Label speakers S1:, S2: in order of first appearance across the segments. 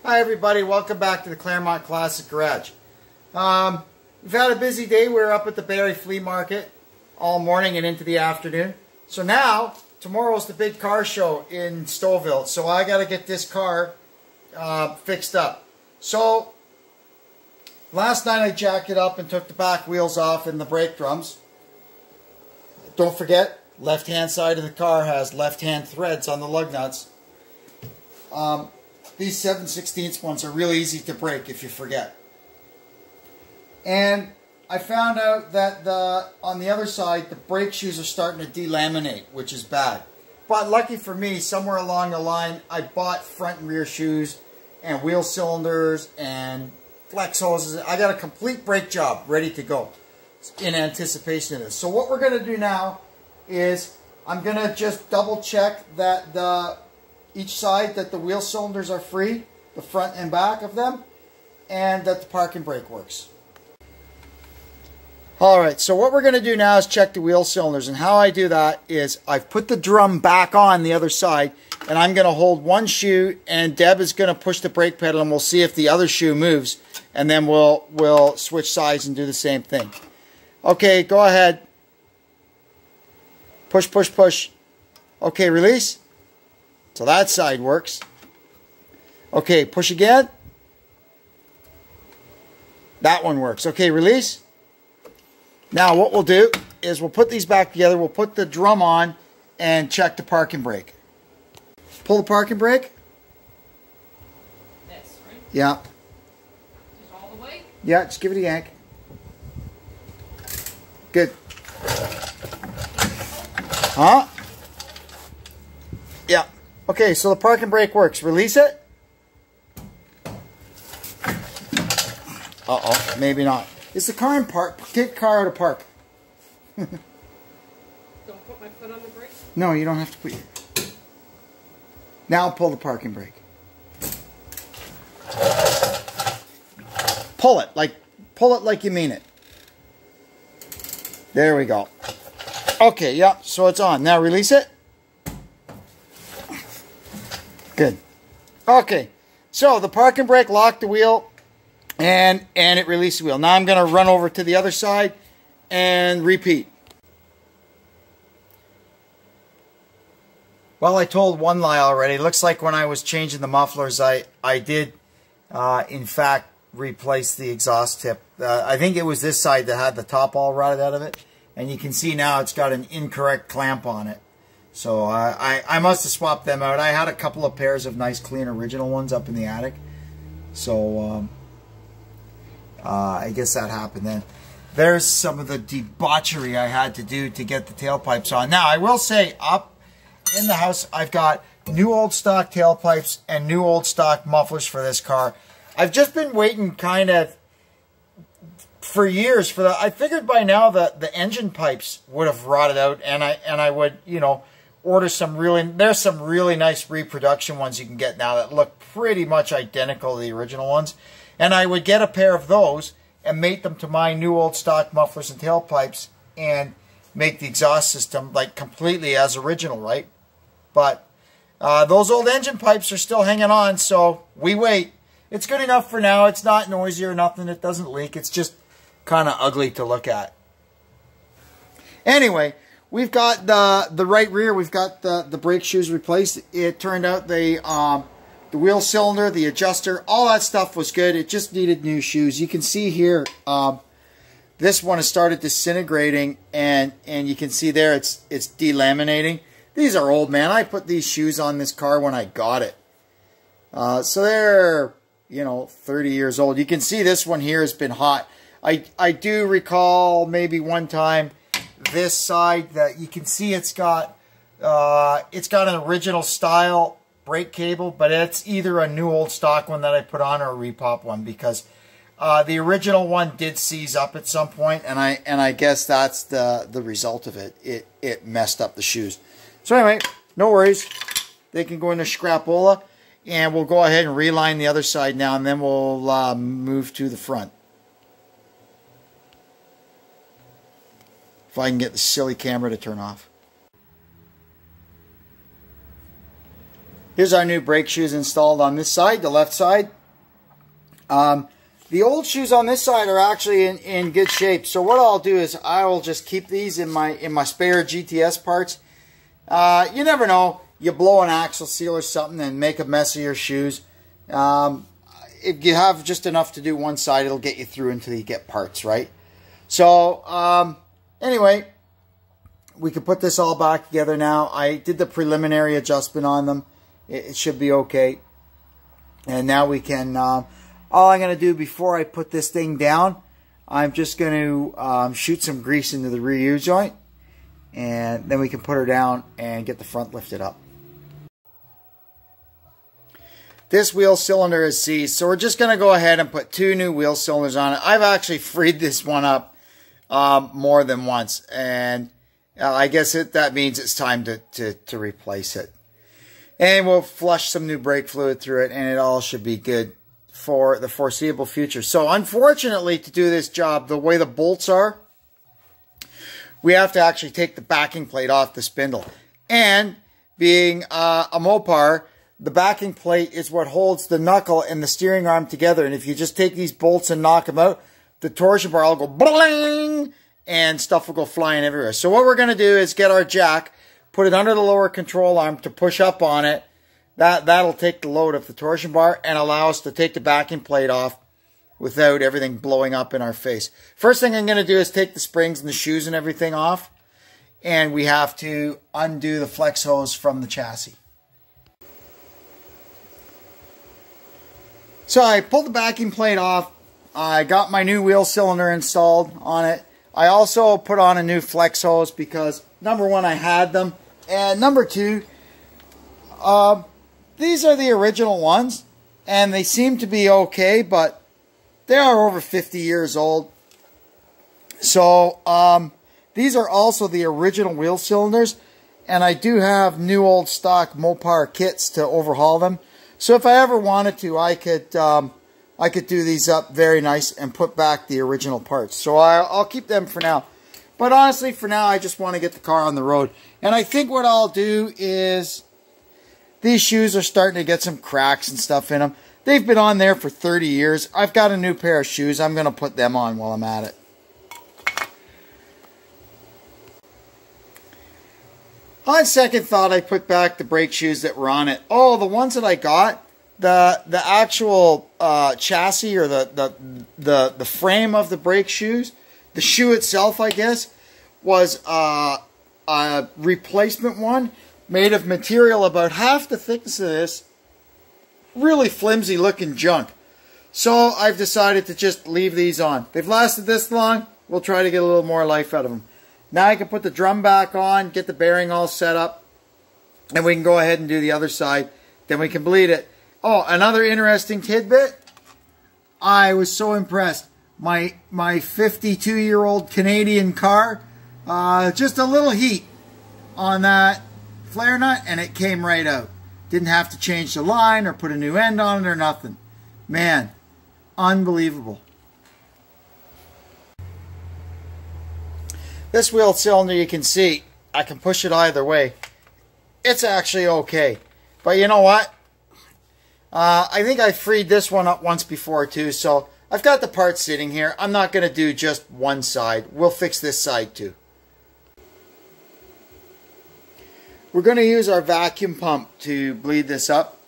S1: Hi everybody, welcome back to the Claremont Classic Garage. We've had a busy day. We're up at the Barrie Flea Market all morning and into the afternoon. So now, tomorrow's the big car show in Stouffville. So I got to get this car fixed up. So last night I jacked it up and took the back wheels off and the brake drums. Don't forget, left-hand side of the car has left-hand threads on the lug nuts. These 7/16 ones are really easy to break if you forget. And I found out that on the other side, the brake shoes are starting to delaminate, which is bad. But lucky for me, somewhere along the line, I bought front and rear shoes and wheel cylinders and flex hoses. I got a complete brake job ready to go in anticipation of this. So what we're going to do now is I'm going to just double check that each side that the wheel cylinders are free, the front and back of them, and that the parking brake works. Alright, so what we're going to do now is check the wheel cylinders, and how I do that is I've put the drum back on the other side, and I'm going to hold one shoe, and Deb is going to push the brake pedal, and we'll see if the other shoe moves, and then we'll switch sides and do the same thing. Okay, go ahead. Push, push, push. Okay, release. So that side works. Okay, push again. That one works. Okay, release. Now what we'll do is we'll put these back together. We'll put the drum on and check the parking brake. Pull the parking brake.
S2: This, right?
S1: Yeah.
S2: Just all the way?
S1: Yeah, just give it a yank. Good. Huh? Yeah. Okay, so the parking brake works. Release it. Uh-oh, maybe not. Is the car in park? Take the car out of park.
S2: Don't put my foot on the brake?
S1: No, you don't have to put your... Now pull the parking brake. Pull it like you mean it. There we go. Okay, yeah, so it's on. Now release it. Good. Okay, so the parking brake locked the wheel and it released the wheel. Now I'm going to run over to the other side and repeat. Well, I told one lie already. It looks like when I was changing the mufflers, I did, in fact, replace the exhaust tip. I think it was this side that had the top all rotted out of it. And you can see now it's got an incorrect clamp on it. So I must have swapped them out. I had a couple of pairs of nice, clean, original ones up in the attic. So I guess that happened then. There's some of the debauchery I had to do to get the tailpipes on. Now, I will say, up in the house, I've got new old stock tailpipes and new old stock mufflers for this car. I've just been waiting kind of for years for that. I figured by now that the engine pipes would have rotted out, and I would, you know, order some there's some really nice reproduction ones you can get now that look pretty much identical to the original ones. And I would get a pair of those and mate them to my new old stock mufflers and tailpipes and make the exhaust system like completely as original, right? But those old engine pipes are still hanging on, so we wait. It's good enough for now. It's not noisy or nothing. It doesn't leak. It's just kind of ugly to look at. Anyway, we've got the right rear. We've got the brake shoes replaced. It turned out the wheel cylinder, the adjuster, all that stuff was good. It just needed new shoes. You can see here, this one has started disintegrating, and you can see there it's delaminating. These are old, man. I put these shoes on this car when I got it. So they're, you know, 30 years old. You can see this one here has been hot. I do recall maybe one time this side that you can see it's got an original style brake cable, but it's either a new old stock one that I put on or a repop one, because the original one did seize up at some point, and I guess that's the result of it. It messed up the shoes. So anyway, no worries. They can go in the scrapola, and we'll go ahead and reline the other side now, and then we'll move to the front. If I can get the silly camera to turn off. Here's our new brake shoes installed on this side, the left side. The old shoes on this side are actually in good shape. So what I'll do is I will just keep these in my spare GTS parts. You never know. You blow an axle seal or something and make a mess of your shoes. If you have just enough to do one side, it'll get you through until you get parts, right? So, anyway, we can put this all back together now. I did the preliminary adjustment on them. It should be okay. And now we can, all I'm going to do before I put this thing down, I'm just going to shoot some grease into the rear U-joint. And then we can put her down and get the front lifted up. This wheel cylinder is seized, so we're just going to go ahead and put 2 new wheel cylinders on it. I've actually freed this one up more than once, and I guess that means it's time to replace it. And we'll flush some new brake fluid through it, and it all should be good for the foreseeable future. So unfortunately, to do this job, the way the bolts are, we have to actually take the backing plate off the spindle. And being a Mopar, the backing plate is what holds the knuckle and the steering arm together. And if you just take these bolts and knock them out, the torsion bar will go bling, and stuff will go flying everywhere. So what we're going to do is get our jack, put it under the lower control arm to push up on it. That'll take the load of the torsion bar and allow us to take the backing plate off without everything blowing up in our face. First thing I'm going to do is take the springs and the shoes and everything off. And we have to undo the flex hose from the chassis. So I pulled the backing plate off. I got my new wheel cylinder installed on it. I also put on a new flex hose because, number one, I had them. And number two, these are the original ones. And they seem to be okay, but they are over 50 years old. So, these are also the original wheel cylinders. And I do have new old stock Mopar kits to overhaul them. So if I ever wanted to, I could do these up very nice and put back the original parts. So I'll keep them for now. But honestly, for now, I just want to get the car on the road. And I think what I'll do is, these shoes are starting to get some cracks and stuff in them. They've been on there for 30 years. I've got a new pair of shoes. I'm going to put them on while I'm at it. On second thought, I put back the brake shoes that were on it. Oh, the ones that I got, the actual chassis or the frame of the brake shoes, the shoe itself, I guess, was a replacement one made of material about half the thickness of this, really flimsy looking junk. So I've decided to just leave these on. They've lasted this long. We'll try to get a little more life out of them. Now I can put the drum back on, get the bearing all set up, and we can go ahead and do the other side. Then we can bleed it. Oh, another interesting tidbit. I was so impressed. My 52-year-old Canadian car, just a little heat on that flare nut, and it came right out. Didn't have to change the line or put a new end on it or nothing. Man, unbelievable. This wheel cylinder, you can see, I can push it either way. It's actually okay. But you know what? I think I freed this one up once before too, so I've got the parts sitting here. I'm not going to do just one side. We'll fix this side too. We're going to use our vacuum pump to bleed this up.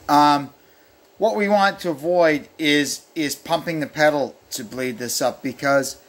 S1: What we want to avoid is pumping the pedal to bleed this up, because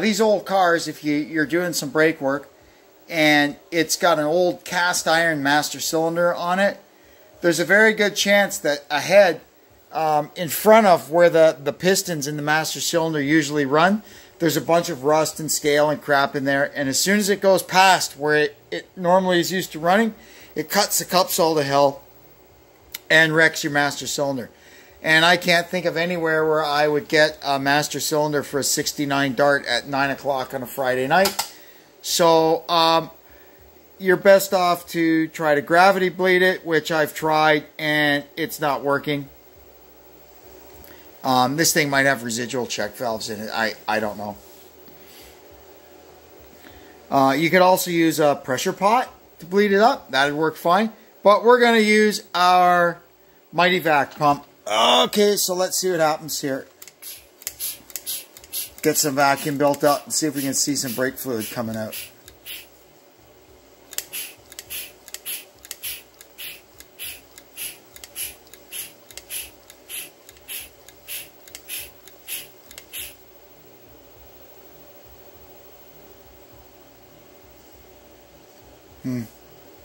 S1: these old cars, if you're doing some brake work and it's got an old cast iron master cylinder on it, there's a very good chance that ahead, in front of where the pistons in the master cylinder usually run, there's a bunch of rust and scale and crap in there. And as soon as it goes past where it normally is used to running, it cuts the cups all to hell and wrecks your master cylinder. And I can't think of anywhere where I would get a master cylinder for a 69 Dart at 9 o'clock on a Friday night. So you're best off to try to gravity bleed it, which I've tried and it's not working. This thing might have residual check valves in it. I don't know. You could also use a pressure pot to bleed it up. That would work fine. But we're going to use our Mighty Vac pump. Okay, so let's see what happens here. Get some vacuum built up and see if we can see some brake fluid coming out.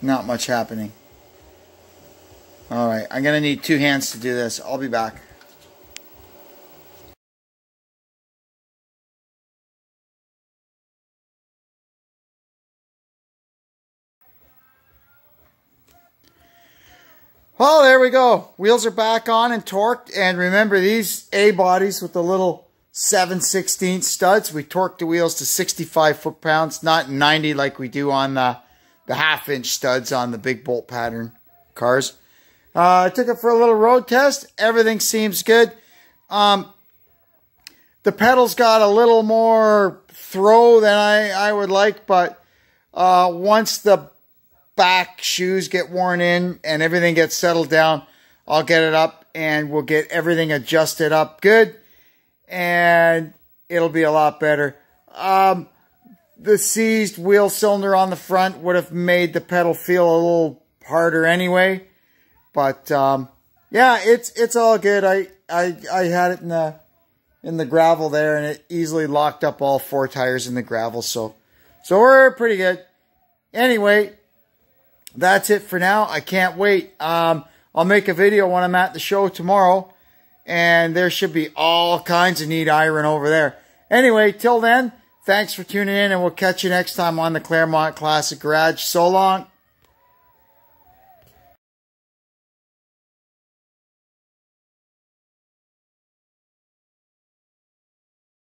S1: Not much happening. Alright, I'm going to need 2 hands to do this. I'll be back. Well, there we go. Wheels are back on and torqued. And remember, these A bodies with the little 7/16 studs, we torqued the wheels to 65 foot-pounds, not 90 like we do on the half-inch studs on the big bolt pattern cars. I took it for a little road test. Everything seems good. The pedals got a little more throw than I would like, but once the back shoes get worn in and everything gets settled down, I'll get it up and we'll get everything adjusted up good and it'll be a lot better. The seized wheel cylinder on the front would have made the pedal feel a little harder anyway. But yeah, it's all good. I had it in the gravel there, and it easily locked up all 4 tires in the gravel. So we're pretty good. Anyway, that's it for now. I can't wait. I'll make a video when I'm at the show tomorrow, and there should be all kinds of neat iron over there. Anyway, till then, thanks for tuning in, and we'll catch you next time on the Claremont Classic Garage. So long.